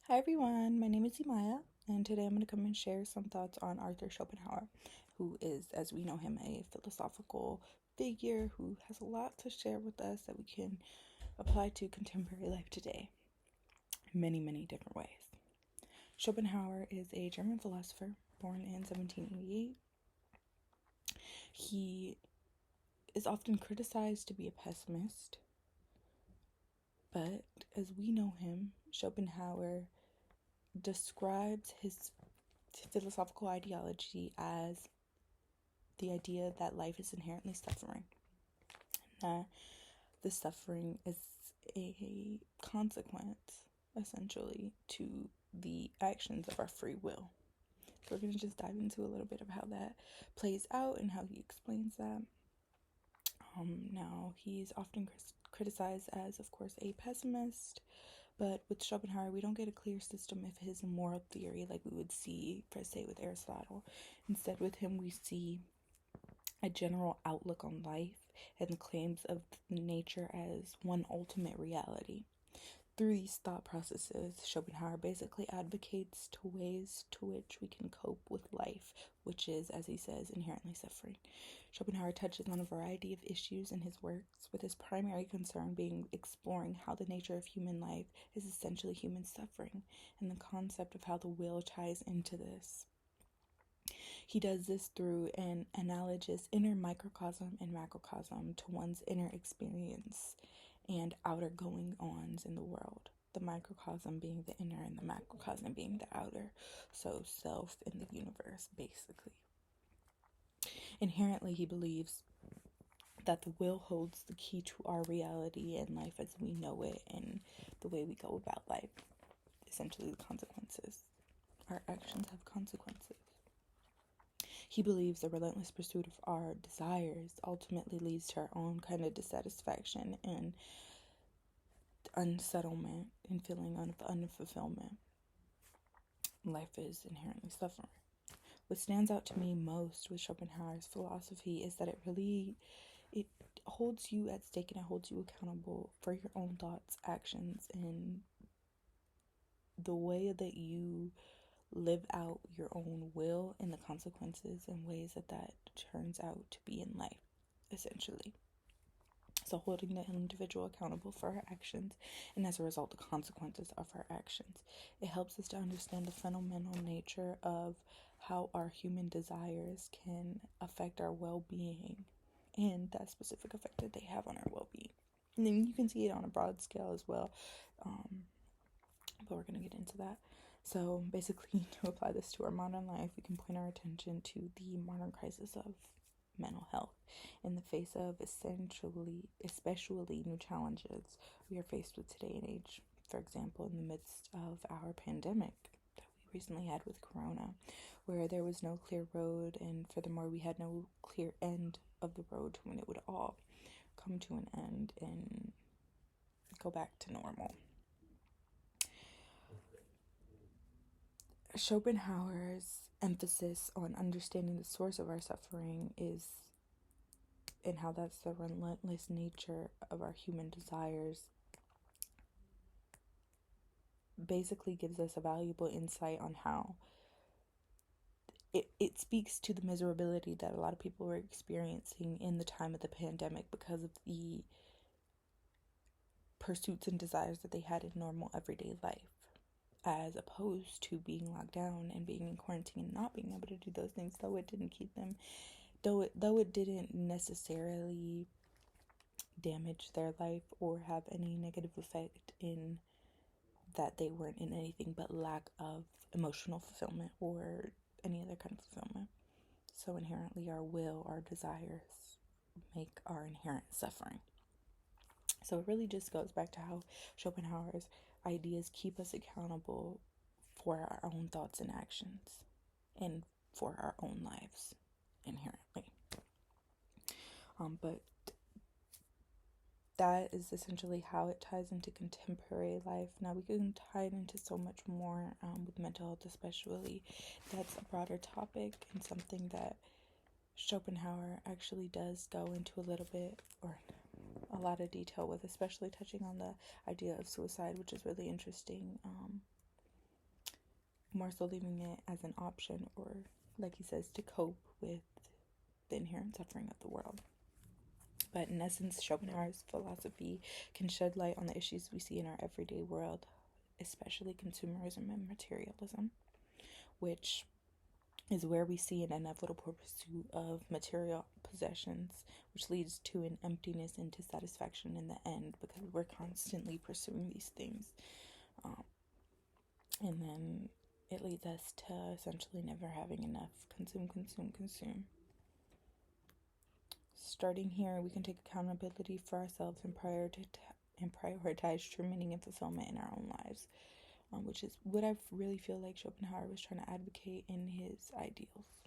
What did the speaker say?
Hi everyone, my name is Imaya, and today I'm going to come and share some thoughts on Arthur Schopenhauer, who is, as we know him, a philosophical figure who has a lot to share with us that we can apply to contemporary life today in many, many different ways. Schopenhauer is a German philosopher born in 1788. He is often criticized to be a pessimist, but as we know him, Schopenhauer describes his philosophical ideology as the idea that life is inherently suffering, that the suffering is a consequence, essentially, to the actions of our free will. So we're going to just dive into a little bit of how that plays out and how he explains that. Now, he's often criticized as, of course, a pessimist, but with Schopenhauer, we don't get a clear system of his moral theory like we would see, per se, with Aristotle. Instead, with him, we see a general outlook on life and claims of nature as one ultimate reality. Through these thought processes, Schopenhauer basically advocates to ways to which we can cope with life, which is, as he says, inherently suffering. Schopenhauer touches on a variety of issues in his works, with his primary concern being exploring how the nature of human life is essentially human suffering, and the concept of how the will ties into this. He does this through an analogous inner microcosm and macrocosm to one's inner experience and outer going-ons in the world. The microcosm being the inner and the macrocosm being the outer. So self in the universe, basically. Inherently, he believes that the will holds the key to our reality and life as we know it and the way we go about life. Essentially, the consequences. Our actions have consequences. He believes the relentless pursuit of our desires ultimately leads to our own kind of dissatisfaction and unsettlement and feeling of unfulfillment. Life is inherently suffering. What stands out to me most with Schopenhauer's philosophy is that it holds you at stake and it holds you accountable for your own thoughts, actions, and the way that you live out your own will and the consequences and ways that turns out to be in life, essentially. So holding the individual accountable for our actions and as a result the consequences of our actions. It helps us to understand the fundamental nature of how our human desires can affect our well-being and that specific effect that they have on our well-being. And then you can see it on a broad scale as well, but we're going to get into that. So basically, to apply this to our modern life, we can point our attention to the modern crisis of mental health in the face of especially new challenges we are faced with today and age. For example, in the midst of our pandemic that we recently had with Corona, where there was no clear road, and furthermore, we had no clear end of the road when it would all come to an end and go back to normal. Schopenhauer's emphasis on understanding the source of our suffering is and how that's the relentless nature of our human desires basically gives us a valuable insight on how it speaks to the miserability that a lot of people were experiencing in the time of the pandemic because of the pursuits and desires that they had in normal everyday life, as opposed to being locked down and being in quarantine and not being able to do those things, though it didn't necessarily damage their life or have any negative effect in that they weren't in anything but lack of emotional fulfillment or any other kind of fulfillment. So inherently our will, our desires make our inherent suffering. So it really just goes back to how Schopenhauer's ideas keep us accountable for our own thoughts and actions and for our own lives inherently. But that is essentially how it ties into contemporary life. Now we can tie it into so much more with mental health especially. That's a broader topic and something that Schopenhauer actually does go into a little bit or a lot of detail with, especially touching on the idea of suicide, which is really interesting. more so leaving it as an option, or, like he says, to cope with the inherent suffering of the world. But in essence, Schopenhauer's philosophy can shed light on the issues we see in our everyday world, especially consumerism and materialism, which is where we see an inevitable pursuit of material possessions, which leads to an emptiness and dissatisfaction in the end, because we're constantly pursuing these things. And then it leads us to essentially never having enough. Consume. Starting here, we can take accountability for ourselves and prioritize true meaning and fulfillment in our own lives, which is what I really feel like Schopenhauer was trying to advocate in his ideals.